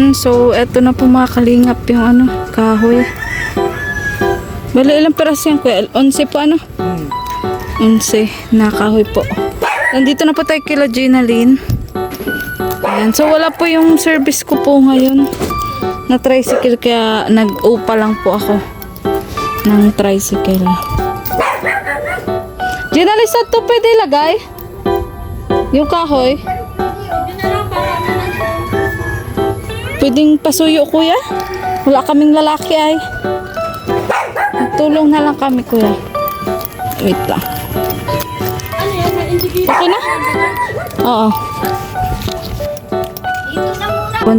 Ayan, so eto na po mga kalingap yung ano, kahoy. Bali ilang peraso yan kuya? 11 po ano? 11 na kahoy po. Nandito na po tayo kila Ginaline. Ayan, so wala po yung service ko po ngayon na tricycle kaya nag-upa lang po ako ng tricycle. Ginaline, saan to pwede ilagay? Yung kahoy? Pwedeng pasuyo kuya? Wala kaming lalaki ay. Tulong na lang kami kuya. Wait lang. Okay na? Oo.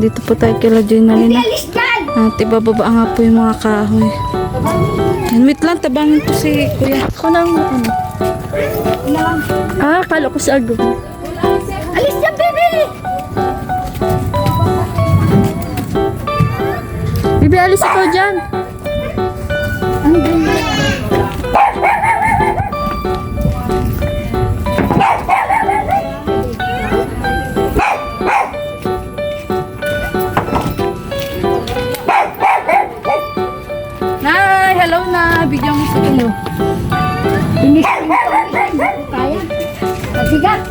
Dito po tayo kila Ginaline. At ibababa nga po yung mga kahoy. And wait lang, tabangin po si kuya. Ako na ang ano. Ah, kala ko si Ago. Alis na, baby! Bibi, alis ikaw dyan. Ang ganda. Nay, hello na. Bigyan mo sa inyo. Inis ko yung pangit. Hindi ko kaya. Masigat.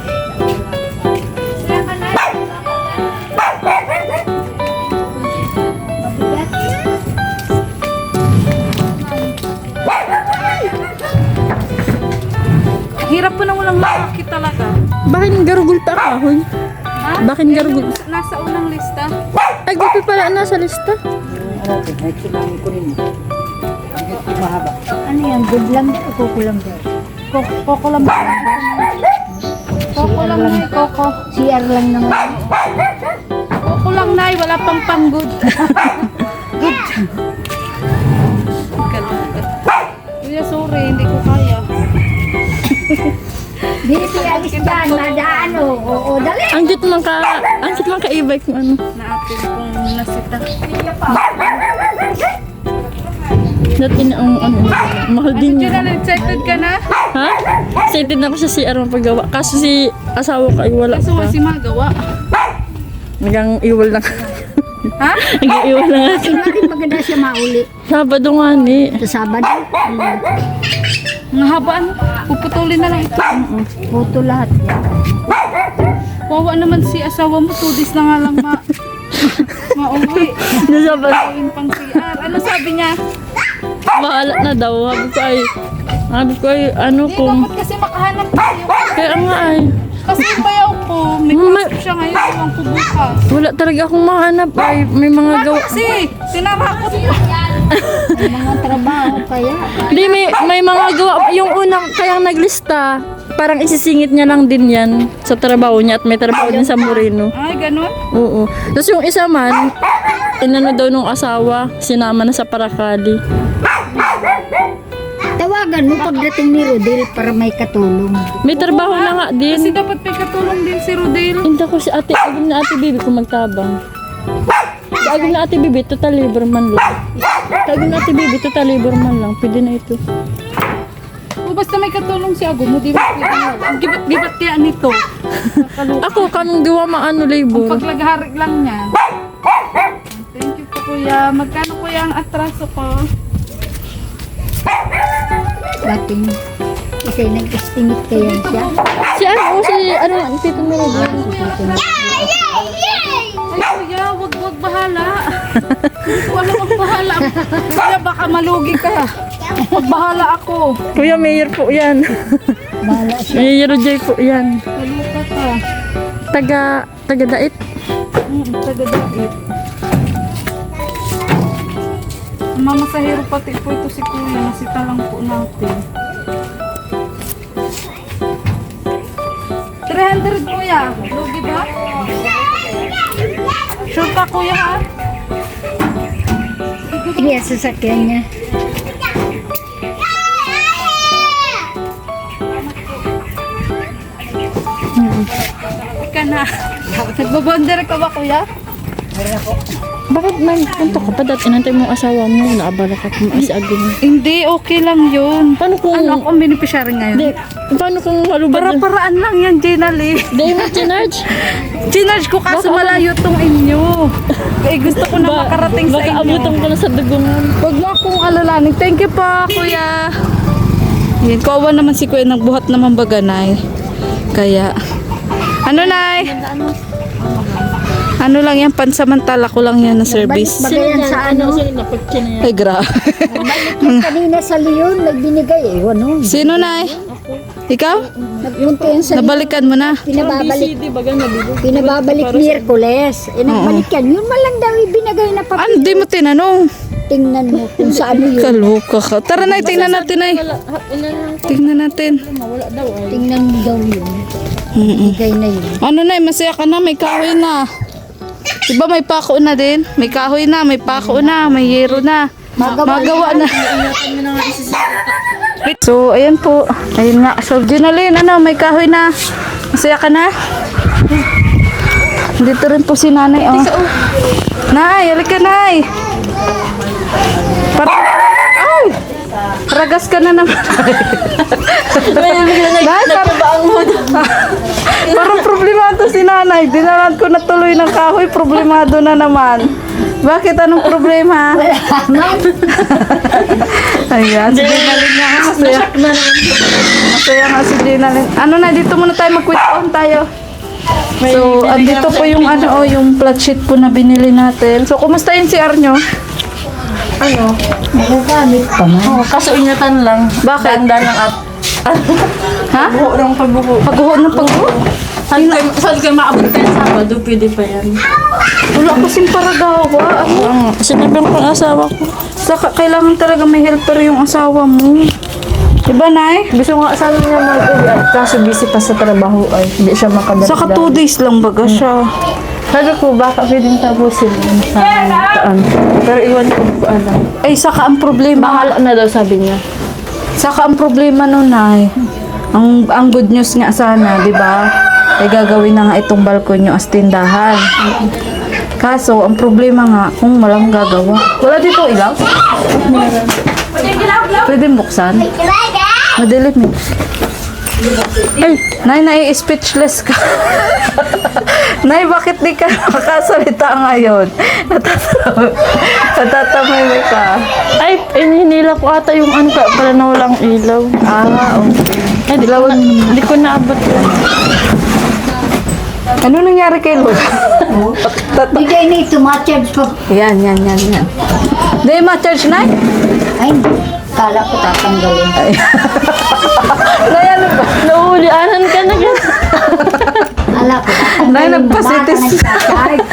Hirap po nang walang malaki talaga. Bakit garugol pa kahoy? Ha? Bakit garugol? Nasa unang lista. Ay, gupi pala nasa lista. Ano yan? Good lang o kukulang ba? Koko lang ba? Koko lang na koko. CR lang naman. Koko lang na wala pang panggod. Good. Kuya, sorry, hindi ko kaya. Dito alis dyan. Madaan o. Oo, dali. Ang cute man ka e-bike mo ano. Na atin kung nasita. Natin ang ano, mahal din Diyan yun. na, excited ka na? Ha? Excited na ako sa CR mapagawa. Kaso si asawa ko ay wala Kaso pa. si magawa. Nagang iwal lang. Ha? Nagang iwal lang ako. Bakit maganda siya mauli? Sabado nga ni. Sa Sabado. Ang habaan. Puputulin na lang ito. Puto lahat yan. Wawa naman si asawa mo. 2 days na nga lang mauwi. Nasabado. Gawin pang CR. Ano sabi niya? Bahala na daw. Sabi ko ay ano Hindi, kung. dapat kasi makahanap tayo. Kaya nga ay. Kasi yung bayaw ko, may pasok siya ngayon. Iwan ko bukas. Wala talaga akong mahanap ay. May mga gawa. Kasi, tinarakot mo. May mga trabaho kaya. Hindi, may mga gawa. Yung unang kayang naglista, parang isisingit niya lang din yan sa trabaho niya at may trabaho din sa Moreno. Ay, ganun? Oo. Tapos yung isa man, inano daw nung asawa, sinama na sa Paracali. Tawagan mo pagdating ni Rodel para may katulong. May trabaho na nga Kasi din. dapat may katulong din si Rodel. Hindi ko si ate, agam na ate Bibi kung magtabang. Si agam na ate Bibi, total labor man lang. Agam na ate Bibi, total labor man lang. Pwede na ito. O basta may katulong si Ago mo, di ba? Di ba't kaya nito? Nakaluka. Ako, kanong gawa maano labor. Paglagharig lang niya. Thank you po kuya. Magkano kuya ang atraso ko? Dating kasi nag-estimate kaya siya. Ano, tito mo rin. Ay kuya, wag bahala. Hindi ko alam ang bahala. Kuya, baka malugi ka. Magbahala ako. Kuya, mayor po yan. Bahala siya. Mayor Joy po yan. Maluka ka. Taga Dait. Taga-dait. Mamasahero pati po ito si kuya. Nasita lang po natin. 300 kuya. Lugi ba? Sure ka kuya ha? Kaya sasakyan niya. Ika na. Nagbabonder ka ba kuya? Bakit man, punto ka pa dati, inantay mo ang asawa mo, naabala ka kung agin. Hindi, okay lang yun. Paano kung, Ano ako ang beneficiary ngayon? di, paano kung malubad na? Para-paraan lang yan, Jenali. Di mo chinarge? Chinarge ko kaso malayo tong inyo. Eh, gusto ko na makarating sa Baka inyo. abutan ko na sa dugungan. Huwag mo akong alalaning. Thank you pa, kuya. Yan, kawawa naman si kuya, nagbuhat naman baga, Nay. Kaya, ano, Nay? Ano lang yan, pansamantala ko lang yan na service. Bagayan sa ano. Sino napagkina yan? Ay, gra. Balik mo kanina sa Leon, nagbinigay eh. Ano? Sino, Nay? Ikaw? Nagpunta yan sa Leon. Nabalikan mo na. Pinababalik. BCD, baga nabigo. Pinababalik Miyerkules. Eh, nagbalik yan. Yun man lang daw ibinigay na papel. Ano, di mo tinanong? Tingnan mo kung saan yun. Kaloka ka. Tara, Nay, tingnan natin, Nay. Wala, Tingnan natin. wala daw ay. Tingnan mo daw yun. Ibigay na yun. Ano, Nay, masaya ka na, may kahoy na. Diba may pako na din? May kahoy na, may pako na, may yero na. Magawa na. So, ayan po. Ayun nga. So, Ginalyn, ano, may kahoy na. Masaya ka na? Dito rin po si nanay, oh. Nay, halika, Nay. Ay! Ragas ka na naman. Nay, parang problemado si nanay. Dinalan ko na tuloy ng kahoy. Problemado na naman. Bakit? Anong problema? Ayan, si Ginalyn nga. Masaya. Masaya nga si Ginalyn. Ano na, dito muna tayo mag-quit on tayo. So, andito po yung ano, yung flat sheet po na binili natin. So, kumusta yung CR nyo? Ano? Magagamit pa man. Oh, kaso ingatan lang. Bakit? Danda lang at Ha? buho ng pagbuho. Paghuho ng paghuho? Saan kayo maabot kayo sa Sabado? Pwede pa yan. Wala kasing paragawa. Ano? Sinabi ko ang asawa ko. Saka kailangan talaga may helper yung asawa mo. Diba, Nay? Gusto nga sana niya mag-uwi at kaso busy pa sa trabaho ay hindi siya makadala. Saka 2 days lang baga siya. Sabi ko baka pwedeng tapusin yun sa taan. Pero iwan ko po alam. Ay, saka ang problema. Bahala na daw sabi niya. Saka ang problema nun, Nay. Ang good news nga sana, di ba? Ay gagawin na nga itong balkon nyo as tindahan. Kaso, ang problema nga, kung walang gagawa. Wala dito ilaw? Pwede buksan? Madilim eh. Ay, Nay, nai-speechless ka. Nay, bakit di ka makasalita ngayon? Natatamay ka. Ay, hinila ko ata yung ano ka pala na walang ilaw. Okay. Ay, di ko naabot yun. Ano nangyari kay Lola? Bigay na ito, ma-charge pa. Yan. Di ma-charge, Nay? Ay, kala ko tatanggalin. Nay, ano ba? Nauulianan ka na gan. Kala ko tatanggalin. Nay, nagpasitis. Baka nagpa-charge.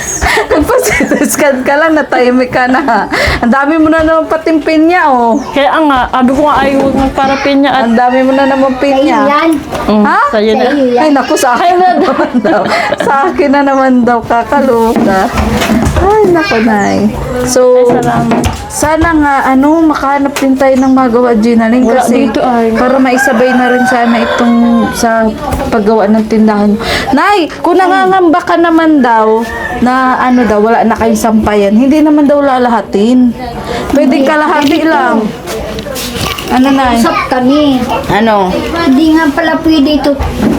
Nagpasitiskan ka lang, natahimik ka na. Ang dami mo na naman pating pinya, oh. Kaya nga, sabi ko nga ay huwag magparapin niya at Ang dami mo na naman Sa'yo pinya. yan. Ha? sa'yo na. Sa'yo yan. Ay, naku, sa akin na naman daw. Sa akin na naman daw, kakaloka. Ay, naku, Nay. So, Salamat. sana nga, makahanap din tayo ng magawa, Ginalyn. Wala Kasi, dito ay. para maisabay na rin sana itong sa paggawa ng tindahan. Nay, kung nangangamba ka naman daw, na wala na kayong sampayan, hindi naman daw lalahatin. Pwede kalahati lang. Ano, Nay? Usap kami. Ano? Hindi nga pala pwede ito.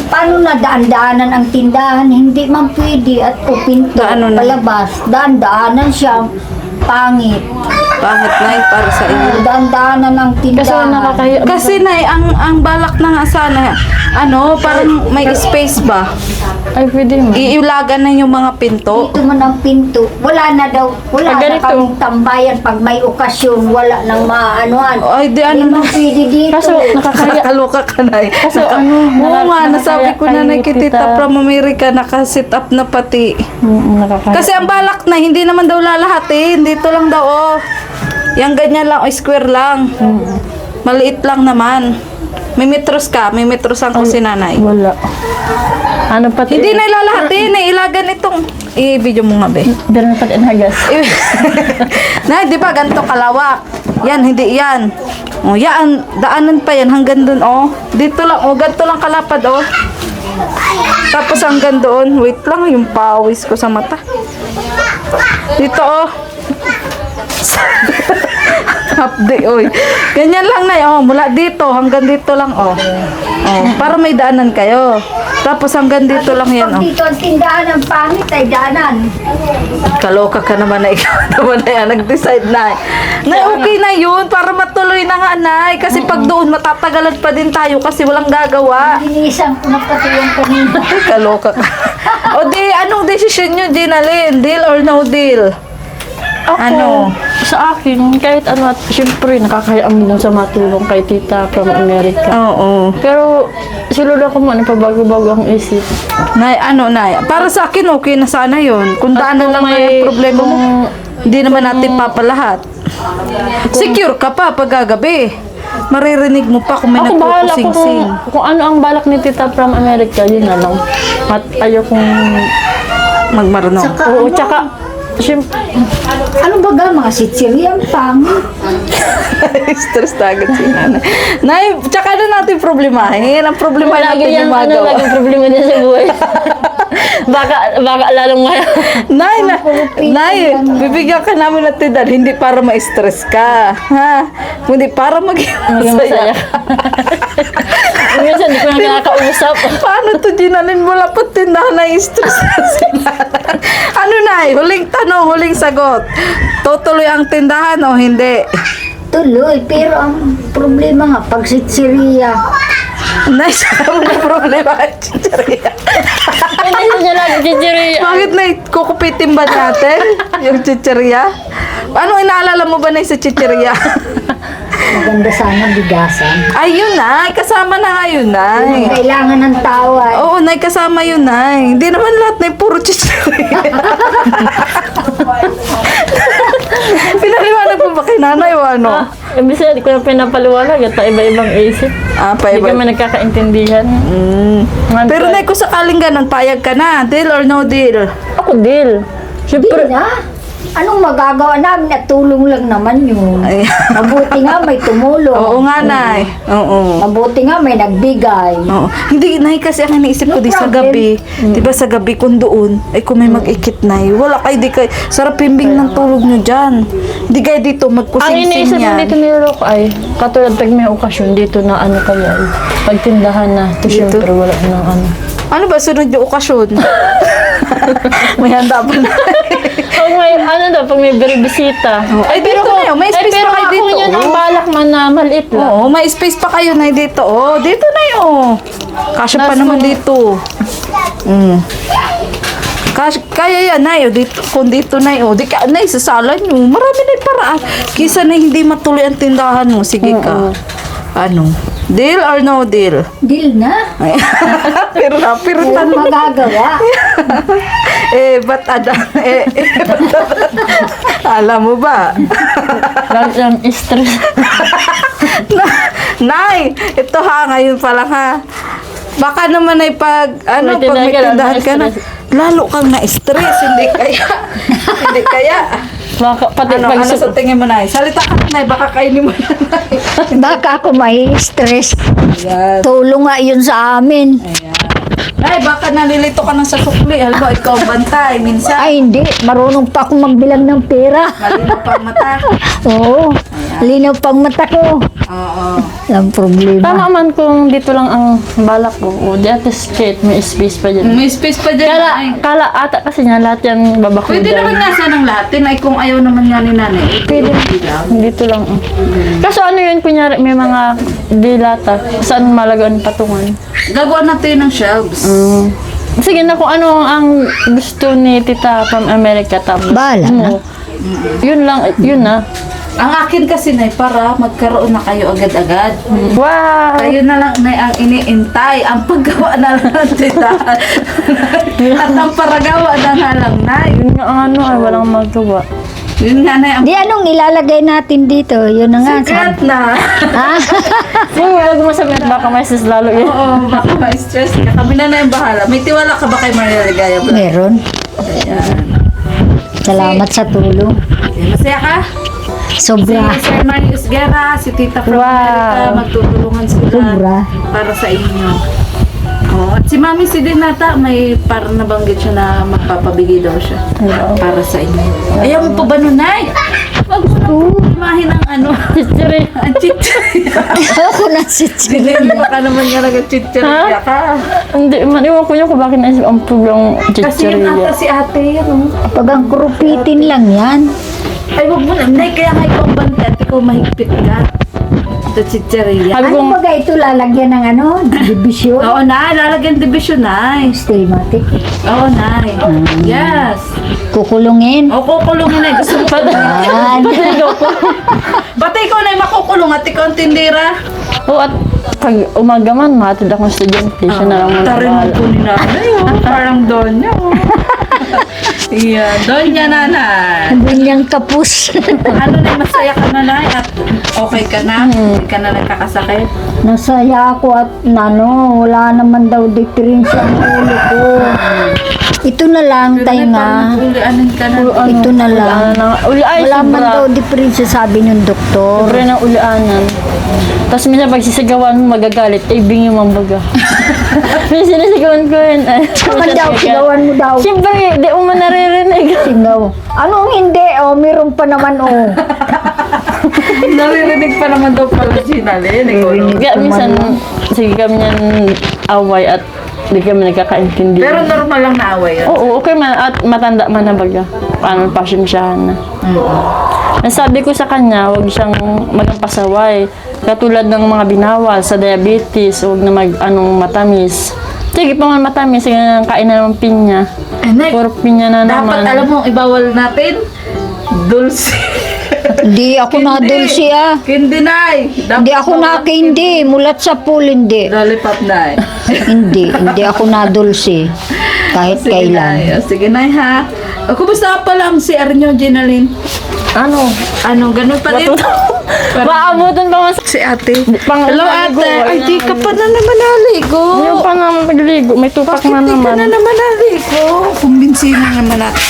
Paano na daan-daanan ang tindahan? Hindi man pwede at upinto Paano na? palabas. Daan-daanan siya. Pangit. Bakit, Nay? Para sa inyo. Daan-daanan ang Kasi tindahan. nakakahiya. Kasi, Nay, ang balak na nga sana, parang may space ba? Ay, pwede mo. Iilagan na yung mga pinto. Dito man ang pinto. Wala na daw. Wala Pag na ganito. kaming tambayan pag may okasyon. Wala nang maanuhan. Ay, di Hindi na. man pwede dito. Kaso nakakahiya. Nakakaloka ka, Nay. Kaso Oo nga, nasabi ko na nakakaya kayo, nakikita tita. from America, nakasit up na pati. Nakakahiya. Kasi ang balak na, hindi naman daw lalahatin. Dito lang daw, oh. Yang ganyan lang, square lang. Maliit lang naman. May metros ka, may metros ang si nanay. Wala. Ano pati? Hindi na ilalahatin, ilagan itong. I-video mo nga, be. Pero na pati nagas. Na, di ba, ganito kalawak. Yan, hindi yan. O, yan, daanan pa yan hanggang dun, oh. Dito lang, oh, ganito lang kalapad, oh. Tapos hanggang doon, wait lang, yung pawis ko sa mata. Dito, oh. Update, oy. Ganyan lang, Nay. Oh, mula dito hanggang dito lang, oh. Oh, para may daanan kayo. Tapos hanggang dito lang yan, Pag oh. dito ang tindahan ng pangit ay daanan. Kaloka ka naman na ikaw naman na yan. Nag-decide na. Nay, okay na yun. Para matuloy na nga, Nay. Kasi pag doon, matatagalan pa din tayo kasi walang gagawa. Iniisang ko na pati yung kanina. Ay, kaloka ka. O di, anong desisyon nyo, Ginalyn? Deal or no deal? Ako, Ano? sa akin, kahit ano, at syempre, nakakayaan mo lang sa matulong kay tita from America. Oo. Pero, si Lola ko man, pabago-bago ang isip. Nay, ano, Nay? Para sa akin, okay na sana yun. Kung daanan lang may problema mo, hindi naman natin papalahat. Secure ka pa pag gagabi. Maririnig mo pa kung may Ako bahala nagpupusingsing. kung ano ang balak ni tita from America, yun na lang. At ayokong... Magmarunong. Oo, tsaka, syempre, Ano ba ga mga sitsiri ang pangit? Stress na agad si Nanay. Nay, tsaka na natin problemahin. Ang problema lagi natin yan, yung ano, magawa. laging problema niya sa buhay. baka lalong Nay, Nay, bibigyan ka namin ng tindahan, hindi para ma-stress ka. Ha? Kundi para maging maging masaya. masaya. Minsan, hindi ko na nakakausap. Paano to, Ginalyn? Wala pa tindahan na stress na sila. Ano, Nay? Huling tanong, huling sagot. Tutuloy ang tindahan o hindi? Tuloy, pero ang problema nga, pag sitsiriya, Nay, saan na problema ang chicheria? Hindi niya lang, chichiri. Bakit, Nay? Kukupitin ba natin yung chicheria? Ano inaalala mo ba, Nay, sa chicheria? maganda sana bigasan. Ayun, Nay. Kasama na nga yun, Nay. Kailangan ng tawad. Oo, Nay, kasama yun, Nay. Hindi naman lahat, Nay, puro chicheria. Pinaliwanag mo ba kay Nanay o ano? Ibig sabihin, hindi ko na pinapaliwanag at iba-ibang isip. Pa Hindi iba. kami nagkakaintindihan. Pero Nay, kung sakaling ganun, payag ka na. Deal or no deal? Ako, deal. Di Siyempre, na. Anong magagawa namin at tulong lang naman yun. Ay. Mabuti nga may tumulong. Oo nga, Nay. Oo. Mabuti nga may nagbigay. Oo. Hindi, Nay, kasi ang iniisip ko No di sa problem. gabi. Di ba sa gabi kung doon, ay kung may mag-ikit, Nay. Wala kayo, di kayo. Sarap pimbing ng tulog nyo dyan. Di kayo dito ang magkusing-sing iniisip yan. mo dito ni Rock ay, katulad pag may okasyon, dito na ano kaya, pagtindahan na, to Dito? siyempre wala nang ano. Ano ba, sunod yung okasyon? May handa pa na. Pag may, ano daw, pag may bisita. Ay, dito na yun. May space pero pa kayo kung dito. yun ang balak man na maliit lang. Oo, may space pa kayo, Nay, dito. Oh, dito na yun. Kasya pa Nasa naman mga- dito. Kaya yan, Nay. O, dito, kung dito, Nay. O, di ka, Nay, sa sala nyo. Marami na yung paraan. Kisa na hindi matuloy ang tindahan mo. Sige ka. Ano? Deal or no deal? Deal na. Ay, pero Walang tanong. magagawa. Ba't alam mo ba? Lahat ng stress. Nay, ito ha, ngayon pa lang ha. Baka naman ay pag, ano, May pag may tindahan ka, tindahan ka na, na-stress. lalo kang na-stress, hindi kaya. Hindi kaya. Baka, pati Ano, pag ano sa tingin mo, Nay? Salita ka, Nay, baka kainin mo na, Nay. Baka ako may stress. Ayan. Tulong nga yun sa amin. Ayan. Nay, baka nalilito ka na sa sukli. Alam mo, ikaw ang bantay. Minsan, Ay, hindi. Marunong pa ako magbilang ng pera. malinaw pa ang mata. Oo. Linaw pang mata ko. Oo. Walang problema. Tama man kung dito lang ang balak ko. O, di at least kahit may space pa dyan. May space pa dyan, Nay. Kala ata kasi niya lahat yan babako Pwede dyan. naman nga sanang lahatin. Ay, kung ayaw naman nga ni Nanay. Pwede lang. Dito lang. Kaso ano yun, kunyari may mga dilata. Saan malagaan patungan? Gagawa natin ng shelves. Sige na kung ano ang gusto ni Tita from America. Tapos Bahala na. mo. Yun lang, yun na. Ang akin kasi, Nay, para magkaroon na kayo agad-agad. Wow! Kayo na lang, Nay, ang iniintay. Ang paggawa na lang ng tindahan. At ang paragawa na nga lang, Nay. Yun nga ang ano ay walang magawa. Yun nga, Nay, ang Di anong ilalagay natin dito? Yun na nga. sikat na. Ha? Yung wala mo sabihin, baka may sis lalo yun. Oo, baka ma-stress ka. Kami na yung bahala. May tiwala ka ba kay Maria Ligaya? Meron. Ayan. Salamat sa tulong. Masaya ka? Sobra. Si Sir Marius Guerra, si Tita from Wow. America, magtutulungan sila Sobra. para sa inyo. Oh, at si Mami si Dinata, may parang nabanggit siya na magpapabigay daw siya para sa inyo. Ayaw mo pa ba nun, Nay? Wag mo na imahin ang ano. Chichiri. Ang chichirya. Ako na si Hindi ka naman nga nag-chichirya ka. Hindi, maniwan ko yun kung bakit naisip ang pulang Kasi yung chichiriya. ata si ate yan. Pag ang kurupitin lang yan. Ay, wag mo na. Nay, kaya nga ikaw bante at ikaw mahigpit ka. Ito chichirya. Sabi ko, Ano ba ito lalagyan ng ano? Division? Oo, Nay. Lalagyan division, Nay. Stilmatic. Oo, Nay. Yes. Kukulungin. O, kukulungin, Nay. Gusto mo pa Yan. Bata ikaw, Nay, makukulong at ikaw ang tindira. Oo, at pag umaga man, matid akong estudyante, siya na lang muna. Tarin mo po ni nanay, oh. Parang Donya, oh. Iya, Donya, nanay. Bunyang kapus. Ano na, masaya ka na, Nay? At okay ka na? Hindi ka na nagkakasakit? Nasaya ako at wala naman daw diferensya ang ulo ko. Ito na lang, tainga. Ulianin ka na. Ito na lang. Uli ay, Wala man sobra. daw diferensya, sabi ng doktor. Sobre ng ulianan. Tapos minsan pag sisigawan mo magagalit, ay bingi mo ang baga. May sinisigawan ko yun. Saan daw, sigawan mo daw. Siyempre, di mo man naririnig. Singaw. Anong hindi? Meron pa naman, Naririnig pa naman daw pala si Nalin. Ikaw, no? Kaya minsan, sige kami niyan away at di kami nagkakaintindi. Pero normal lang na away yun. Oo, okay man. At matanda man na baga. Paano pasyensyahan na. Nasabi ko sa kanya, huwag siyang magpasaway. Katulad ng mga binawal sa diabetes, huwag na matamis. Sige pa man matamis, sige na kain na ng pinya. Ay, Nay, Puro pinya na naman. dapat alam mo, ibawal natin. Dulce. Hindi ako na dulce Hindi, Nay. Dapat Hindi ako na hindi. Mulat sa pool, hindi. Lollipop, Nay. Hindi ako na dulce. Kahit Sige, kailan. Nay. O, sige, Nay, ha? O, kumusta pa lang si Arnyo, Ginaline? Ano? Ano, ganun pa rin? Maabutan pa man sa... Si ate. Pang- Hello, naligo. ate. Ay, di ka pa na naman naligo. Ngayon pa naman magligo, may tupak Bakit na di ka naman. na naman naligo? Kumbinsin na naman natin.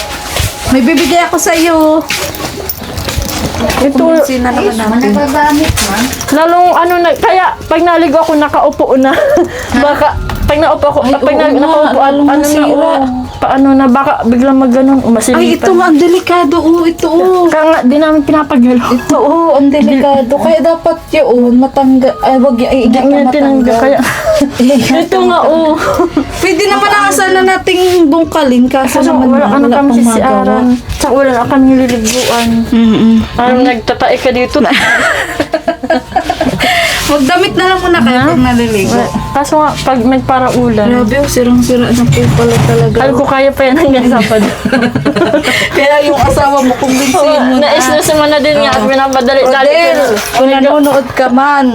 May bibigay ako sa iyo. Ito, Kumbinsin na naman natin. Nagagamit man. lalong kaya pag naligo ako nakaupo na. Baka, pag naupo ako, Ay, pag oo nga, nakaupo, lalong masira. paano na, baka biglang magganon, umasilipan. Ay, ito nga, ang delikado. Ito, Kaya nga, di namin pinapagalo. Ito, ang delikado. Kaya dapat yun, matangga. Ay, wag yung, Hindi hindi mo ka tinanggal, kaya... matanggal. Ito nga, Pwede naman ang sana nating bungkalin kaso Kaso naman wala ka na kami pang magawa. sisiaran. Tsaka wala na kami nililiguan. Parang nagtatae ka dito. Magdamit na lang muna kayo pag naliligo. Kaso nga, pag nagparaulan, Grabe, sirang-sira na po pala talaga. alam ko kaya pa yan hanggang Sabado. Kaya yung asawa mo, kumbinsin mo na. Nais-nais mo na din nga at pinapadali-dali ko. Odel, kung nanonood ka man,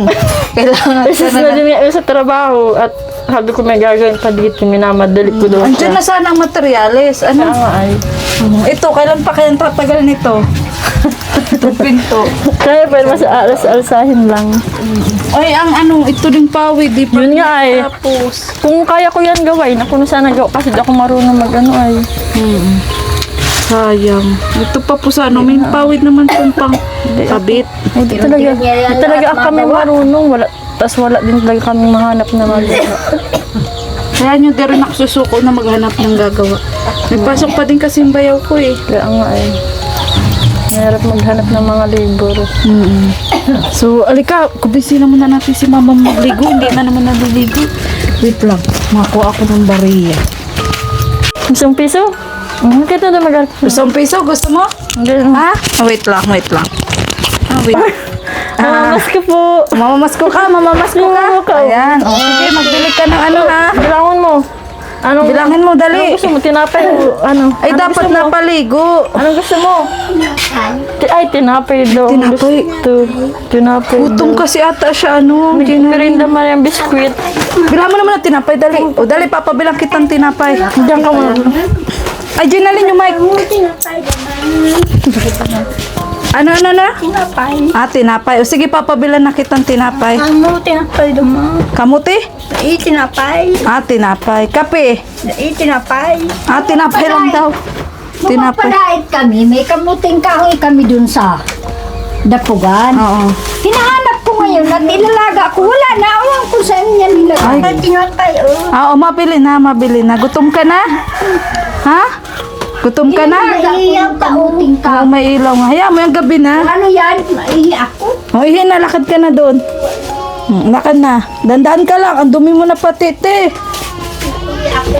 kailangan ka Nais-nais na. na din nga sa trabaho at sabi ko may gagawin pa dito, minamadali ko doon Andiyan na sana ang materyales. Ano? Kaya nga ay. Ito, kailan pa kayang tatagal nito? Itong pinto. Kaya pa mas alas-alasahin lang. Ay, ang anong, ito ding pawid. Di pa Yun nga ay. tapos. Kung kaya ko yan gawain, ako na sana gawa kasi di ako marunong mag-ano ay. Sayang. Ito pa po sa ano, may pawid naman itong pang kabit. Hindi talaga, di talaga kami marunong. Tas wala din talaga kami mahanap na magawa. Kaya nyo din rin nakasusuko na maghanap ng gagawa. May pasok pa din kasi yung bayaw ko eh. Kaya nga ay. Mahirap maghanap ng mga labor. So, alika, kumbinsin na muna natin si mama magligo. Hindi na naman naliligo. Wait lang, makuha ako ng bariya. Isang piso? Kita na mag-arap. Isang piso, gusto mo? Ha? Wait lang. Wait. Mamamas ko po. Mamamasko ka. Mamamas ko. Ayan, o sige, magbili ka ng ano ha. Bilangon mo. Anong Bilangin mo, dali. Anong gusto mo? Tinapay o ano? Ay, Anong dapat gusto mo? napaligo. Anong gusto mo? Ay, tinapay daw. ang Tinapay. Gusto. Tinapay Gutom daw. kasi ata siya, ano. Merinda man yung biskwit. Bilang mo naman ang tinapay, dali. O, dali, papabilang kitang tinapay. Diyan ka muna. Ay, Ginalyn yung mic. Ano? Tinapay. Ah, tinapay. O, sige, papabilan na kitang tinapay. Ano tinapay duma? Kamuti? Tinapay. Ah, tinapay. Kape? Tinapay. Ah, tinapay lang daw. Tinapay. Mapapalait kami. May kamuting kahoy kami dun sa Dapugan. Oo. Hinahanap ko ngayon ngayon at nilalaga ko. Wala na. Awan ko saan niya nilagay. Ay, tinatay, Oo, mabili na, mabili na. Gutom ka na? Ha? Gutom ka na? Iiyak ka, uting Oo, ka. may ilaw nga. Hayaan mo yung gabi na. Ano yan? Maihi ako. O, ihi na, lakad ka na doon. Lakad na. Dandaan ka lang. Ang dumi mo na pati, te.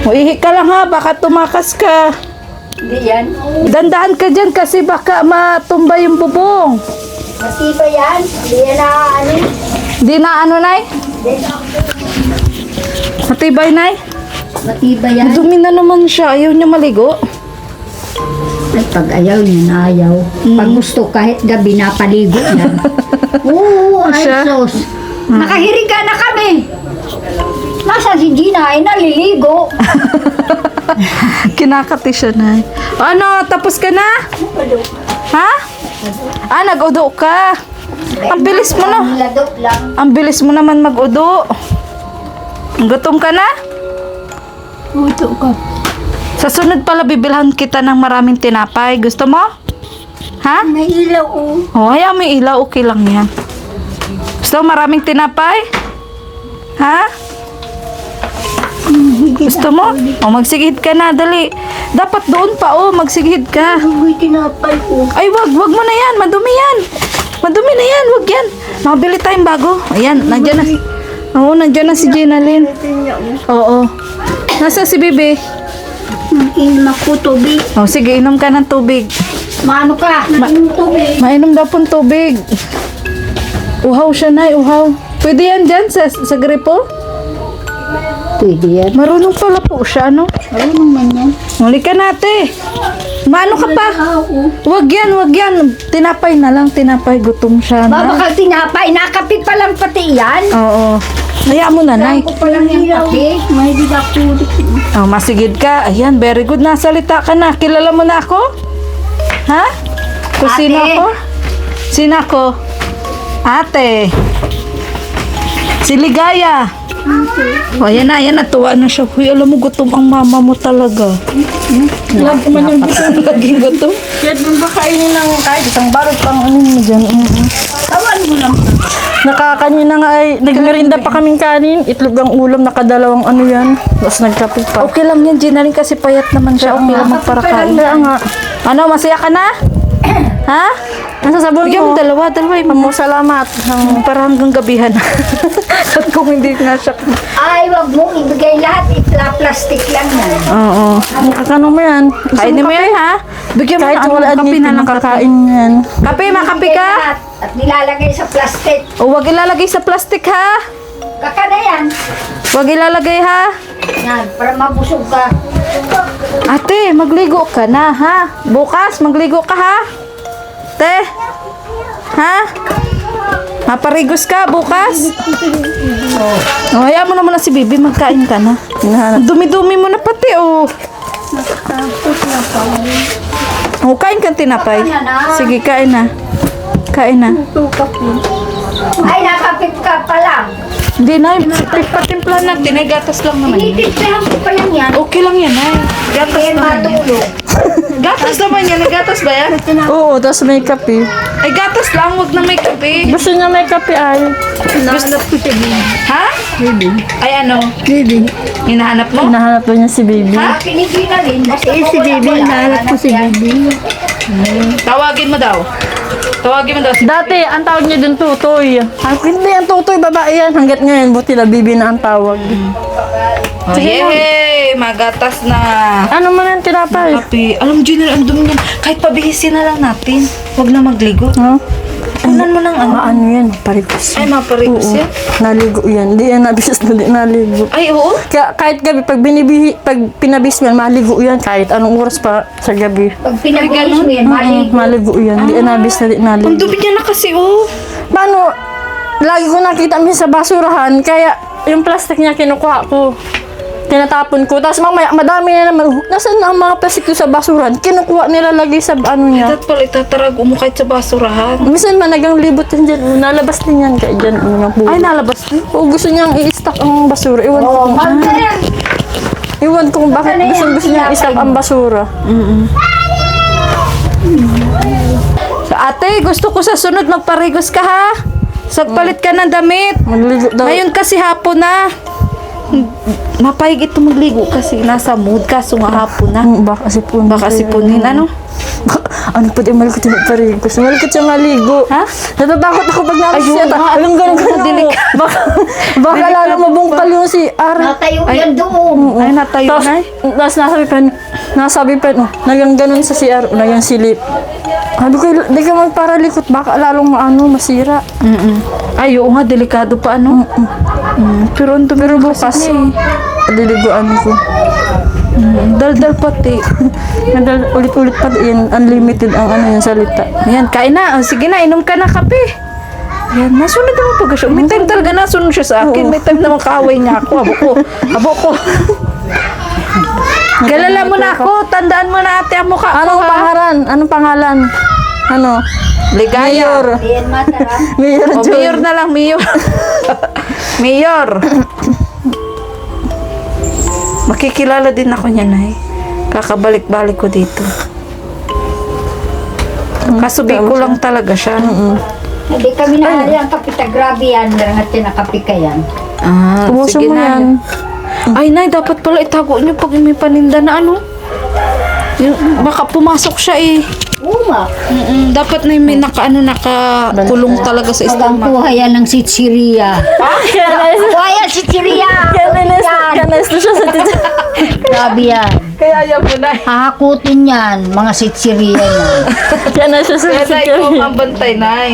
O, ihi ka lang ha. Baka tumakas ka. Hindi yan. Dandaan ka dyan kasi baka matumba yung bubong. Matiba yan. Hindi yan na ano. Di na ano, Nay? Matibay, Nay? Matiba yan. Dumi na naman siya. Ayaw niya maligo. Ay, pag ayaw niya na ayaw. Pag gusto kahit gabi na paligo yan. Oo, ay Siya? sos. Nakahirig na kami. Nasa si Gina ay naliligo. Kinakati siya, Nay. O, ano, tapos ka na? Ha? Nag-udo ka. Ang bilis mo na. Ladok lang. Ang bilis mo naman mag-udo. Gutom ka na? Uto ka. Sa sunod pala, bibilhan kita ng maraming tinapay. Gusto mo? Ha? May ilaw oh. O, hayaan may ilaw. Okay lang yan. Gusto mo maraming tinapay? Ha? Gusto mo? O, magsigid ka na. Dali. Dapat doon pa, magsigid ka. Uy, tinapay ko. Ay, wag mo na yan. Madumi yan. Madumi na yan. Wag yan. Makabili tayong bago. Ayan, nandiyan na. Oo, nandiyan na si Jenalyn. Oo. Nasa si Bibi? Inom ako tubig. Oh, sige, inom ka ng tubig. Maano ka? Mainom tubig. Mainom daw pong tubig. Uhaw siya, Nay. Uhaw. Pwede yan dyan sa gripo? Pwede yan. Marunong pala po siya, no? Marunong man yan. Huli ka nate. Maano ka pa? Wag yan, wag yan. Tinapay na lang, tinapay. Gutom siya na. Babakal tinapay. Nakapit pa lang pati yan. Oo. Hayaan mo na, Nay. Ko pa lang yung kape. May didaktulik. Oh, masigid ka. Ayan, very good. Nasalita ka na. Kilala mo na ako? Ha? Kung Ate. sino ako? Sino ako? Ate. Si Ligaya. O, ayan na, ayan na. Tuwa na siya. Huy, alam mo, gutom ang mama mo talaga. Lagi man yung gutom. Laging gutom. Kaya doon ba kainin ng kahit isang barot pang ano mo dyan? Tawan mo lang. Nakakanina nga ay, nagmerinda pa kaming kanin, itlog ang ulam, nakadalawang ano yan. Tapos nagkape pa. Okay lang yan, Gina rin kasi payat naman siya. Okay lang magparakain. Kaya nga, Ano, masaya ka na? Ha? nasa sabon Bigyan mo mo. dalawa. Mo salamat. Para hanggang gabihan. At kung hindi nga siya. Ay, wag mong ibigay lahat. Plastic lang yan. Oo. Nakakano mo yan? Kainin mo yan, ha? Bigyan mo Kahit na wala kape na lang. nakakain yan. Kape, makape Ibigay ka? lahat At nilalagay sa plastic. O, wag ilalagay sa plastic, ha? Kaka na yan. Wag ilalagay, ha? Yan, para mabusog ka. Ate, magligo ka na, ha? Bukas, magligo ka, ha? Te? Ha? Maparigos ka bukas? Oh, hayaan mo naman na si Bibi, magkain ka na. Ang dumi-dumi mo na pati, oh. Oh, kain kang tinapay. Sige, kain na. Kain na. Ay, nakapit ka pa lang. Hindi na, patimpla natin. Ay, gatas lang naman yun. Tinitimplahan ko pa lang yan. Okay lang yan, ay. Gatas Hindi naman yan. matulog. Gatas naman yan. Ay, gatas ba yan? Oo, tapos may kape. Ay, gatas lang. Huwag na may kape. Gusto niya may kape ay. Nahanap ko si Bibi. Ha? Ay, ano? Bibi. Hinahanap mo? Hinahanap daw niya si baby. Ha? Pinigila rin. Eh, si Bibi, nahanap ko si Bibi. Tawagin mo daw. Tawagin mo daw. Dati, ang tawag niya dun tutoy. Hindi, ang tutoy, babae yan. Hanggat ngayon, buti na bibi na ang tawag. Oh, yay! Magatas na. Ano man yung tinapay? Kape. Alam mo, Junior, ang dumi niyan. Kahit pabihisin na lang natin. Huwag na magligo. Ha? Kunan mo ng ano. Ano yan? Parigos. Ay, maparigos Oo. yan. Naligo yan. Di yan nabis na di naligo. Ay, oo. Kaya kahit gabi, pag pinabis mo yan, maligo yan. Kahit anong oras pa sa gabi. Pag pinagbulis mo yan, mali. Maligo yan. Di yan nabis na di Ang naligo. dumi niya na kasi, oh. Paano? Lagi ko nakita minsan sa basurahan, kaya yung plastic niya kinukuha ko. Tinatapon ko. Tapos mamaya, madami na naman. Nasaan na ang mga plastic ko sa basurahan? Kinukuha nila lagi sa ano niya. Dapat pala itatarag mo kahit sa basurahan. Minsan managang libot yan dyan. Nalabas din yan. Kaya dyan. Ay, nalabas din. O gusto niyang i-stock ang basura. Iwan ko kung, iwan ko kung bakit gusto niyang i-stock ang basura. So, ate, gusto ko sa sunod magparigos ka, ha? Sagpalit ka ng damit. Magligo daw. Ngayon kasi hapon na. Mapayag ito magligo kasi nasa mood ka. So nga hapon na. Baka sipunin. Baka sipunin. Ano? Ano pa din malikot yung parigos? Malikot yung maligo. Ha? Natatakot ako pag namin Ayun siya. nga. Alam ganun. Baka lalo mabungkal yung si Ara. Natayo yan doon. Ay, natayo Tapos, na. tapos nasabi pa, nagang ganun sa CR, nagang silip. Sabi ko, di ka magparalikot, baka lalong masira. Ay, oo nga, delikado pa, ano? Pero ang dumi Pero kasi bukas, niya diliguan ko. Dal-dal pati. Ulit-ulit pa yan, unlimited ang yung salita. Ayan, kain na. Oh, sige na, inom ka na kape. Ayan, nasunod naman pag siya. May time talaga nasunod siya sa akin. May time naman kaaway niya ako. Abo ko. Galala mo na ako. Tandaan mo na ate ang mukha ko, Anong ha? pangalan? Anong pangalan? Ano? Ligaya. Mayor. Ayan, masarap. Mayor O, Joy. mayor na lang, mayor. Mayor. Makikilala din ako niya, Nay. Kakabalik-balik ko dito. Kaso Bicol lang talaga siya. Hindi kami nahali ang kapita. Grabe yan. Narangat yan ang kapika yan. Ah, Ubusin sige mo na. yan. Ay, Nay, dapat pala itago niyo pag may paninda na ano. Baka pumasok siya eh. Oo nga. Dapat na may nakakulong talaga sa Pag ang stomach. kuha yan ng Sitseria. Kuha yan, Sitseria! Kanas na siya sa tita. Grabe yan. Kaya ayaw mo na. Hahakutin yan, mga Sitseria yan. Kanas siya sa Kaya na ikaw tita. ang bantay, Nay.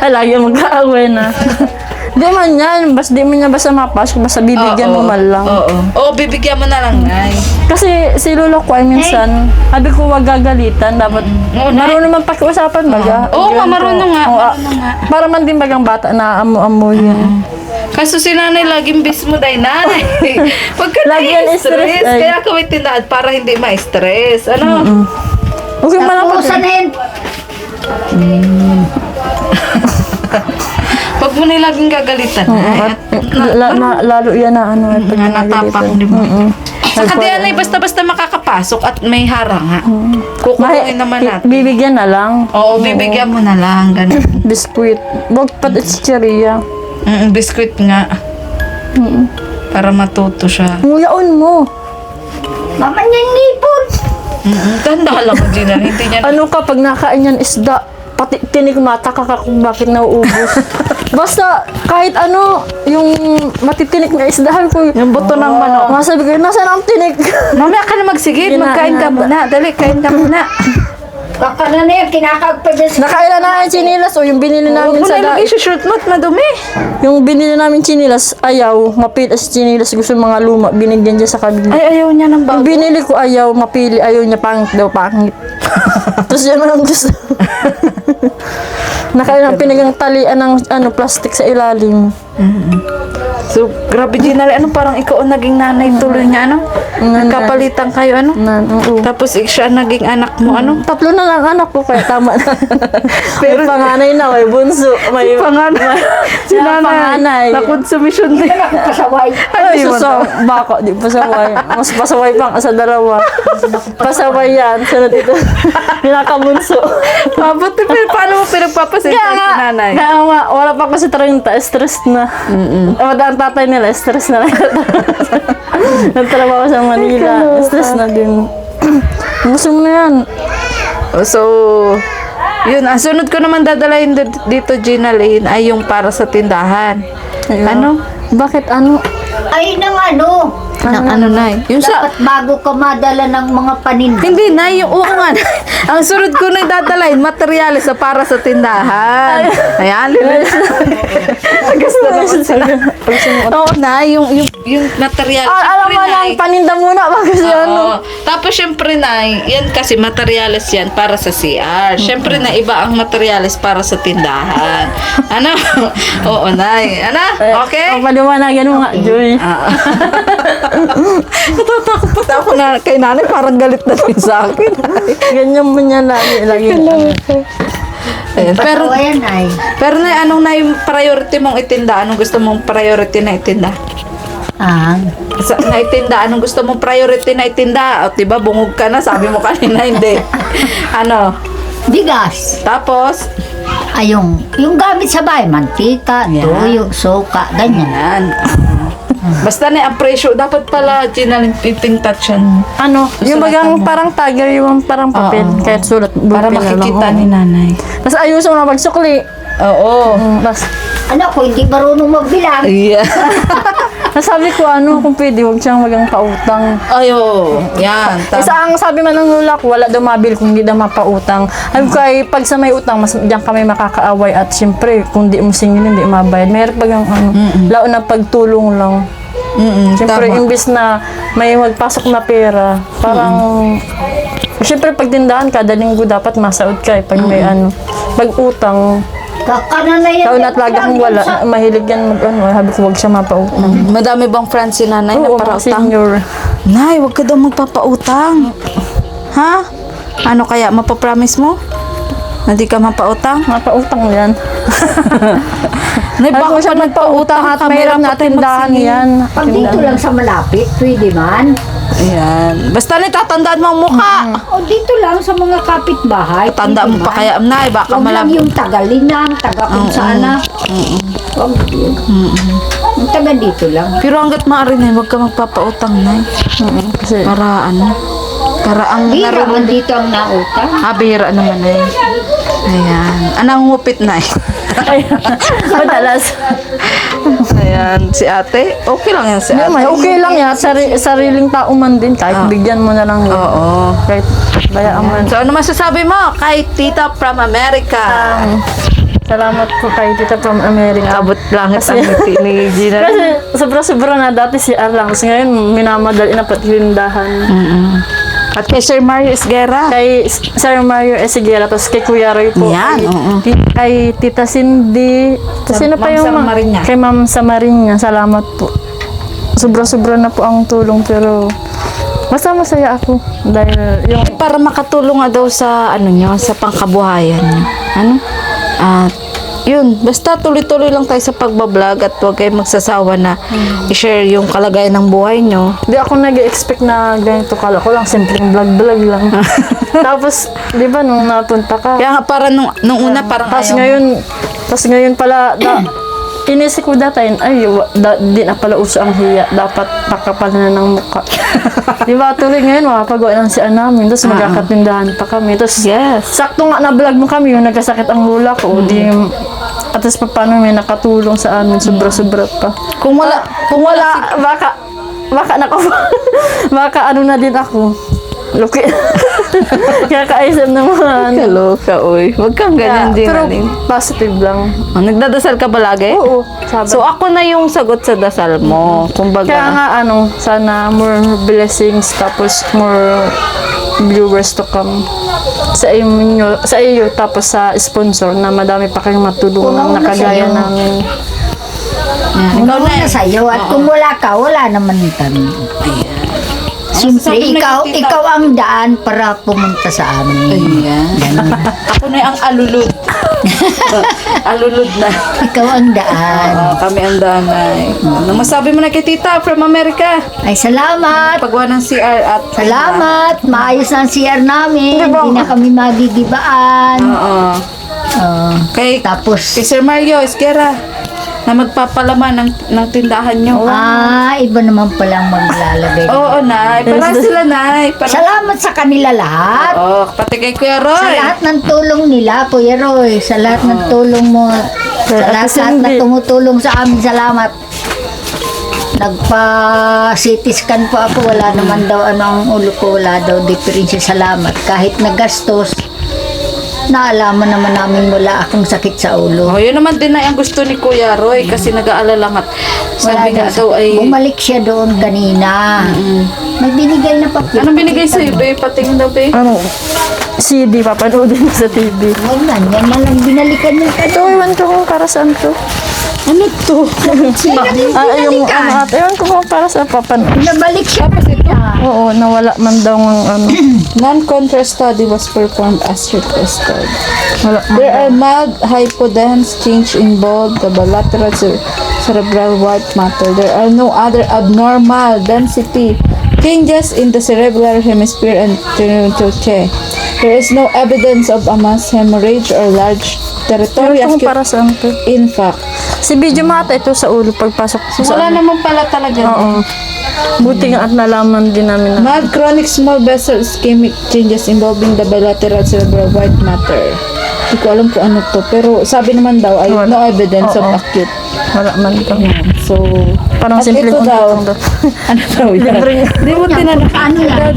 Ay, lagi mag-aaway na. Di man yan. Di man yan basta mapasok. Basta bibigyan mo man lang. Oo, bibigyan mo na lang, Nay. Kasi si Lolo ko ay minsan, sabi ko wag gagalitan. Dapat marunong man pakiusapan baga. Oo nga, Ganito. marunong nga. Oo, Marunong nga. para man din bagang bata na amo-amo yun. Kaso si nanay laging bis mo dahil nanay. Huwag ka Lagi yan na-stress. stress, ay. Kaya kami tindahan para hindi ma-stress. Ano? Okay man lang Tapusan na yan. Huwag mo na laging gagalitan. Ay, lalo yan na ano. Pag nga natapang, di ba? Mm-mm. Saka di yan ay basta-basta makakapasok at may haranga. Kukunin naman natin. Bibigyan na lang. Oo, bibigyan mo na lang. Ganun. Biskuit. Wag pa chicheria. Biskuit nga. Para matuto siya. Nguyaon mo. Mama niya yung nipon. Tanda lang mo, Gina. Hindi niya Ano ka pag nakain yan isda, pati tinig mata ka kung bakit nauubos. Basta kahit ano, yung matitinik na isdahan ko. Yung buto ng manok. Masabi ko, nasaan ang tinik? Mamaya ka na magsigid. Gina- Magkain ka muna. Dali, kain ka muna. Kakana na yan, kinakagpa dyan sa... Nakailan na yung chinilas o yung binili Huwag namin mo sa na ilagay sa short mo at madumi. yung binili namin chinilas, ayaw, mapili sa chinilas, gusto mga luma, binigyan dyan sa kabila. Ay, ayaw niya ng Yung bago. binili ko ayaw, mapili, ayaw niya pangit daw, pangit. Tapos yan ang gusto. Nakailang pinagang talian ng ano, plastic sa ilalim. So, grabe Gina, ano parang ikaw ang naging nanay tuloy niya, ano? Nagkapalitan kayo, ano? Oo. Tapos siya naging anak mo, ano? Tatlo na lang anak ko kaya tama na. Pero panganay na, may bunso. May Panganay. Si nanay. panganay. Nakonsumisyon din. Pasaway. Ay, Di mo suso, bako, di pasaway. Mas pasaway pang sa dalawa. Pasaway yan. Sunod ito. Pinakabunso. Mabuti, pero paano mo pinagpapasinta Kaya si nga, nanay? kaya nga, wala pa kasi 30, stress na. Ang tatay nila, stress na lang. Nagtrabaho sa Manila, stress na din. Gusto mo na yan. So, yun, ang sunod ko naman dadalahin dito, Gina Lane, ay yung para sa tindahan. Ayun. Ano? Bakit ano? Ay, nang ano. Nang ano na Yung sa... Dapat bago ka madala ng mga paninda. Hindi na, yung oo nga. Ang sunod ko na dadalahin, materyales sa para sa tindahan. Ayan, lilis. Gusto naman sila. Oo na, yung material. Alam mo lang, paninda muna bago siya ano. Oo. Tapos syempre na, yan kasi materials yan para sa CR. Syempre na iba ang materials para sa tindahan. Ano? Oo na. Ano? Okay? Ang paliwanagan mo nga, Joy. Natatakot pa ako na kay nanay, parang galit na din sa akin. Ganyan mo niya lagi. Ayan, pero, Pasawa yan ay. pero na, anong na yung priority mong itinda? Anong gusto mong priority na itinda? Ah. Na itinda, anong gusto mong priority na itinda? O, diba, bungog ka na, sabi mo kanina, hindi. Ano? Bigas. Tapos, yung gamit sa bahay, mantika, Yan. tuyo, suka, ganyan. Yan. Basta na ang presyo, dapat pala ginalimping touch yan. Ano, yung bagang parang tagger, yung parang papel, Oo. kahit sulat. Para ballpen na lang, makikita oo. ni nanay. Tapos ayusin mo na pagsukli. Oo. Tapos, Ano ko, hindi marunong magbilang. Yeah. nasabi ko kung pwede, huwag siyang magang pautang. Ayo. Yan. Isa ang sabi man ng lula ko, wala daw mabil kung hindi daw mapautang. Sabi ko ay, pag sa may utang, mas diyan kami makakaaway at siyempre, kung di mo singilin, di mabayad. Mayroon pag laon na pagtulong lang. Siyempre, Tama. imbis na may magpasok na pera, parang, siyempre, pag tindahan, kada linggo dapat masaod ka. Pag may pag utang, Kakana na yan. taon at lagi kung wala, mahilig yan sabi ko, huwag siya mapautang. Madami bang friends si nanay na Oo, para mga utang? senior. Nay, wag ka daw magpapautang. Ha? Ano kaya, mapapromise mo? Na di ka mapautang? Mapautang yan. Nay, Ay, baka kung siya pa nagpautang at mayroon na tindahan yan. Pag dito lang sa malapit, pwede man. Ayan. Basta na tatandaan mo ang mukha. O dito lang sa mga kapitbahay. Tandaan mo pwede pa man. kaya, Nay, baka Huwag lang malab... yung taga-Linang, taga kung saan na. Huwag yun. Yung taga dito lang. Pero hanggat maaari, Nay, wag ka magpapautang, Nay. Kasi, Para ano? Para ang Di naman narunod. dito ang nautang. Bihira naman, Nay. Ayan. Anong ngupit, Nay? madalas. Ayan. Si ate? Okay lang yan si Hindi ate. naman, okay lang yan. Sariling tao man din. Kahit bigyan mo na lang yun. Oo. Kahit bayaan mo. So, ano masasabi mo kay Tita from America? Salamat po kay Tita from America. Abot langit ang ngiti ni Gina. Kasi sobra-sobra na dati si Arlang. Kasi ngayon, minamadali na pati tindahan. At kay Sir Mario Esguerra. Kay Sir Mario Esigera, tapos kay Kuya Roy po. Yan, oo. Kay Tita Cindy. Tapos sino pa Ma'am yung Samariña. Kay Ma'am Samariña. Salamat po. Sobra-sobra na po ang tulong, pero basta masaya ako. Dahil yung Para makatulong nga daw sa ano nyo, sa pangkabuhayan nyo. Ano? At yun, basta tuloy-tuloy lang tayo sa pagbablog at huwag kayo magsasawa na i-share yung kalagayan ng buhay nyo. di ako nag-expect na ganito. Kala ko lang, simpleng vlog-vlog lang. Tapos, di ba, nung napunta ka, Kaya nga para nung una parang tapos ayaw. ngayon pala, inisip ko dati, di na pala uso ang hiya. Dapat pakapal na ng mukha. Di ba, tuloy ngayon, makapagawa ng siya namin. Tapos magkakatindahan pa kami. Tapos, Yes. sakto nga na-vlog mo kami, yung nagkasakit ang lula ko. At tapos pa paano may nakatulong sa amin, sobra-sobra pa. Kung wala, Kung wala, baka baka ano na din ako. Luki. Kakaisip naman. kaloka, oy. Huwag kang ganyan din. Pero Aling. positive lang. Nagdadasal ka ba lagi? Oo. Sabi. So, ako na yung sagot sa dasal mo. Kumbaga, Kaya nga sana more blessings tapos more viewers to come sa iyo tapos sa sponsor na madami pa kayong matulungan Oo, na kagaya sa'yo. namin. ikaw na. Una sa'yo at kung wala ka, wala naman kami. Siyempre, Sabi na kita. ikaw ang daan para pumunta sa amin. Ayan. Ako na ang alulud. Alulud na. Ikaw ang daan. Kami ang danay. Ano masabi mo na kay Tita from America? Ay, salamat. Pagwa ng CR at... Salamat. Maayos na ang CR namin. Hindi na kami magigibaan. Oo. Kay Tapos, Sir Mario Esguerra na magpapalaman ng tindahan nyo. iba naman palang maglalagay. Oo, Nay. Para sila, Nay. Salamat sa kanila lahat. Oo, pati kay Kuya Sa Roy. lahat ng tulong nila, Kuya Roy. Sa lahat ng tulong mo. Sa lahat na tumutulong sa amin. Salamat. Nagpa-CT scan po ako. Wala naman daw ang ulo ko. Wala daw diferensya. Salamat. Kahit nagastos, naalaman naman namin wala akong sakit sa ulo. Oh, yun naman din na ang gusto ni Kuya Roy kasi nag-aalala nga. Sabi nga daw ay... Bumalik siya doon kanina. May binigay na papel. Anong binigay sa'yo, Be? Patingin daw, Be. Ano? CD, papanoodin mo sa TV. Huwag na, yan na lang binalikan niya Ito, iwan ko kung para saan to. Ano to? Yung ewan ko kung para sa papanood. Nabalik siya kasi Oo, nawala man daw ng ano. Non-contrast study was performed as requested. Wala. There are mild hypodense change in both the bilateral cerebral white matter. There are no other abnormal density changes in the cerebral hemisphere and choche. There is no evidence of a mass hemorrhage or large territory Ito kung acute para saan to? infarct. Si Video mata ito sa ulo pagpasok ko sa Wala naman pala talaga. Oo. Buti nga at nalaman din namin na. Mild chronic small vessel ischemic changes involving the bilateral cerebral white matter. Hindi ko alam kung ano to. Pero sabi naman daw ay Wala. no evidence of Oo. acute. Wala man ito. So, Parang at simple ito daw. Ano daw yan? Libre. Hindi mo tinanong. Ano yan?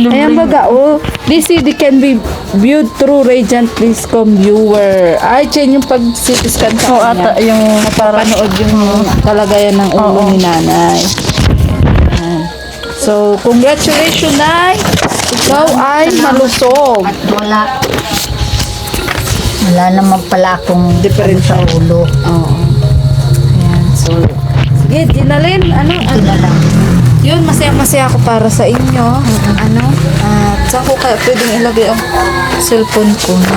Ayan baga, oh. DCD can be viewed through radiant discom viewer. Ay, yan yung pag-CT scan sa Oo kanya. ata yung parang Panood yung kalagayan ng ulo ni nanay. Ayan. So, congratulations, Nay! Ikaw ay malusog. At wala naman pala akong Different sa ulo. Oo. Ayan, so, sige, Ginalyn, Ito na lang. yun, masaya-masaya ako para sa inyo. Ano? At saan ko kaya pwedeng ilagay ang cellphone ko na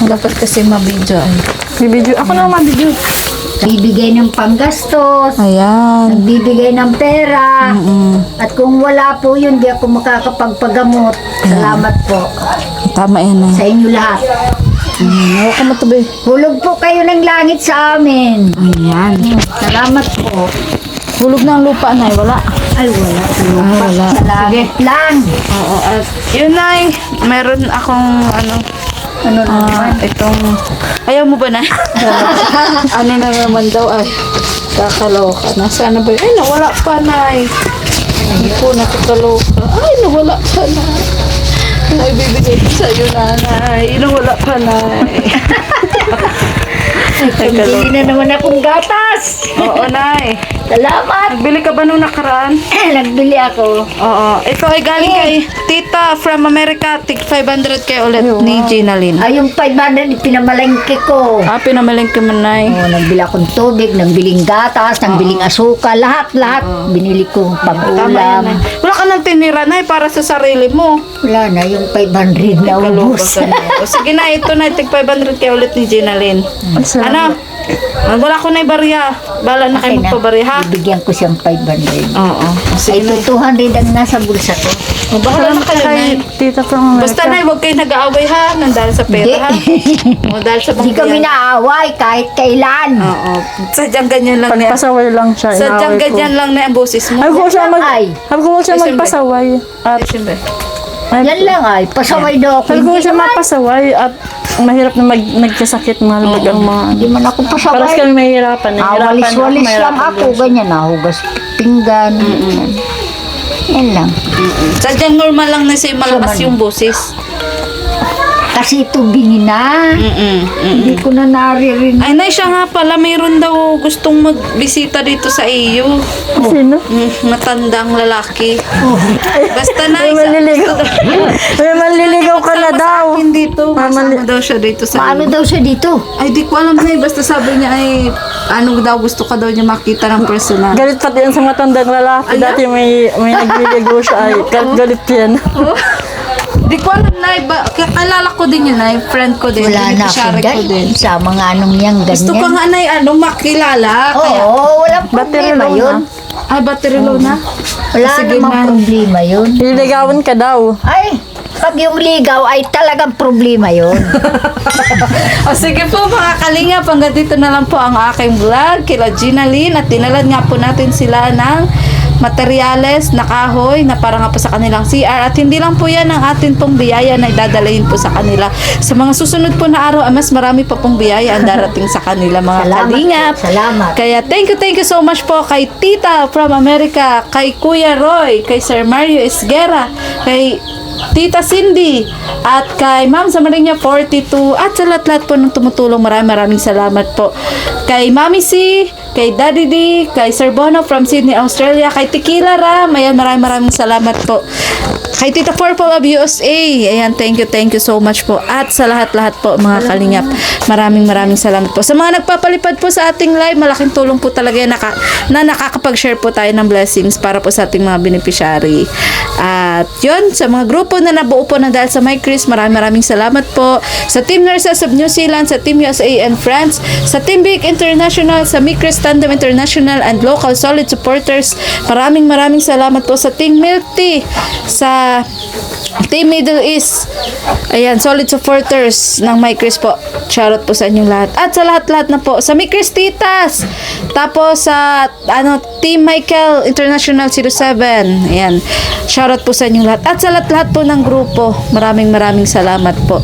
dapat kasi mabidyo ay. video. Ako na mabidyo. Bibigay ng panggastos, Ayan. nagbibigay ng pera. At kung wala po yun, di ako makakapagpagamot. Salamat po Tama yan, Nay. sa inyo lahat. Huwag ka matubi. Hulog po kayo ng langit sa amin. Ayan. Salamat po. Hulog ng lupa, Nay. Wala. Ay, wala. Wala. Sa langit lang. Oo. At yun, Nay. Meron akong Ano naman? itong... Ayaw mo ba, Nay? Ano na naman daw ay kakaloka. Nasaan na ba yun? Ay, nawala pa, Nay. Hindi po nakakaloka. Ay, nawala pa, Nay. Ay, bibigay ko sa'yo, Nanay. Nawala pa, Nay. Bili na naman akong gatas. Oo, Nay. Salamat. Nagbili ka ba nung nakaraan? Nagbili ako. Oo. Ito ay galing kay Tita from America. Tig 500 kay ulit ni Ginalyn. Ay, yung 500 pinamalengke ko. Pinamalengke mo, Nay. Oh, nagbili akong tubig, nagbiling gatas, nagbiling asukal, lahat. Binili kong Tama yan, pang-ulam. Nay. Wala ka nang tinira, Nay, para sa sarili mo. Wala na, yung 500 na Kaloka ubos. ka na. O, sige na, ito na, tig 500 kay ulit ni Ginalyn. Ano? Wala ko na bariya. Bala na kayo Okay na. magpabariya, ha? Bibigyan ko siyang 500. Oo. Ay, Sige na. ito 200 ang nasa bulsa ko. Bahala na kayo, Nay. Tita from America. Basta, Nay, huwag kayo nag-aaway, ha? Nandahil sa pera, ha? O, dahil sa Hindi kami banggiyan. naaway kahit kailan. Oo. Sadyang ganyan lang, Nay. Pagpasaway lang siya. Sadyang inaway ko. ganyan lang na ang boses mo. Sabi ko siya Ay. sabi ko siya Ay, magpasaway. At Ay, siyempre. Yan lang ay, pasaway daw ako. sabi ko Hindi siya naman. magpasaway at mahirap na nagkasakit mahal ang mga. Hindi man ako Paras pasaway. kami mahirapan. Walis-walis lang ako, ganyan na, hugas pinggan. Yan lang. Sadyang normal lang na sa'yo malakas yung boses. Kasi ito binina. Hindi ko na naririnig. Ay, Nay, siya nga pala, mayroon daw gustong magbisita dito sa iyo. Sino? Matandang lalaki. Basta, Nay, May manliligaw. May manliligaw ka na daw. Sa akin dito. Kasama daw siya dito sa Paano iyo. daw siya dito? Ay, di ko alam, Nay. Basta sabi niya ay, ano daw, gusto ka daw niya makita ng personal. Galit pati yan sa matandang lalaki. Ayan. Dati may nagliligaw siya ay galit yan. Di ko alam, Nay. Kakilala ko din yun, Nay. Friend ko din. Wala na Beneficiary akong ko din. ganyan. Sa mga anong yang Gusto ko ganyan. nga, Nay, makilala. Kaya, Oo, walang Battery problema low yun. ay, battery low na? Wala Sige, namang Nay. problema yun. Liligawan ka daw. Ay, pag yung ligaw ay talagang problema yun. O sige po mga kalingap, hanggang dito na lang po ang aking vlog kila Ginalyn at dinalan nga po natin sila ng materyales na kahoy na para nga po sa kanilang CR at hindi lang po yan ang atin pong biyaya na idadalahin po sa kanila. Sa mga susunod po na araw, mas marami pa pong biyaya ang darating sa kanila mga Salamat kalingap. po, salamat. Kaya thank you so much po kay Tita from America, kay Kuya Roy, kay Sir Mario Esguera, kay Tita Cindy, at kay Ma'am Samariña 42, at sa lahat-lahat po ng tumutulong, maraming salamat po. Kay Mami C, kay Daddy D, kay Sir Bono from Sydney, Australia, kay Tequila Ram, ayan, maraming salamat po. Kay Tita Purple of USA, ayan, thank you so much po. At sa lahat-lahat po mga kalingap, maraming salamat po. Sa mga nagpapalipad po sa ating live, malaking tulong po talaga yan na nakakapag-share po tayo ng blessings para po sa ating mga beneficiary. At yun, sa mga grupo na nabuo po na dahil sa My Chris, maraming salamat po. Sa Team Nurses of New Zealand, sa Team USA and France, sa Team Big International, sa Mikris Tandem International and local solid supporters. Maraming salamat po sa Team Milk Tea, sa Team Middle East. Ayan, solid supporters ng Mikris po. Shoutout po sa inyong lahat. At sa lahat-lahat na po, sa Mikris Titas. Tapos sa Team Michael International 07. Ayan. Shoutout po sa inyong lahat. At sa lahat-lahat po ng grupo. Maraming salamat po.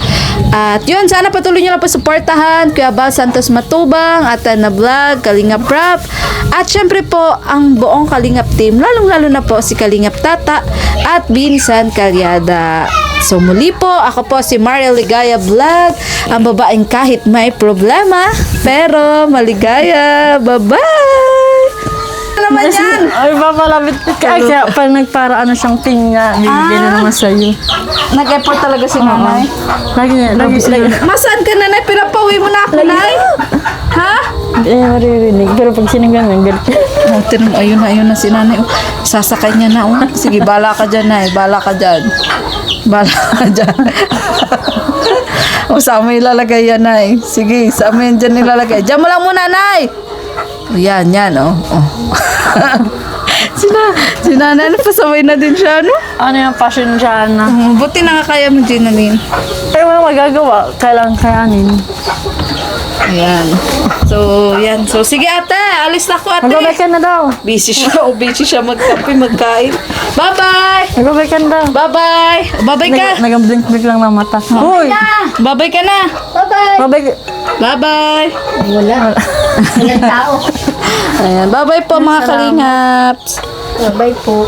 At yun, sana patuloy nyo lang po suportahan Kuya Bal Santos Matubang, Atan na Vlog, Kalingap Rap, at syempre po ang buong Kalingap team, lalong-lalo na po si Kalingap Tata at Binsan Calyada. So muli po, ako po si Mariel Ligaya Vlog, ang babaeng kahit may problema pero maligaya. Bye-bye! Ano naman yan? Ay, papalapit kaya pa nagpara siyang pinya, bibigyan na naman sa'yo. Nag-effort talaga si nanay. Lagi. Masaan ka, nanay? Pinapauwi mo na ako, nay? Ha? Maririnig. Pero pag sinigyan, galit. Oh, ayun na si nanay. Oh, sasakay niya na. Oh. Sige, bala ka dyan, nay. Bala ka dyan. O, saan mo ilalagay yan, nay? Sige, saan mo yan dyan ilalagay? Diyan mo lang muna, nay! O, yan, oh. Si nanay, pasaway na din siya, no? Ano yung passion siya na? Buti na nga kaya mo, Ginaline. Pero wala magagawa. Kailangan kayanin. Ayan. So, yan. So, sige ate. Alis na ako, ate. Magbabay ka na daw. Busy siya magkape, magkain. Bye-bye! Magbabay ka na daw. Bye-bye! Bye-bye ka! Nag-blink-blink lang ng mata. Hoy! Bye-bye ka na! Bye-bye! Babay ka. Ay, Bye-bye! wala. Walang tao. Ayan. Bye-bye po mga kalingaps! Bye-bye po.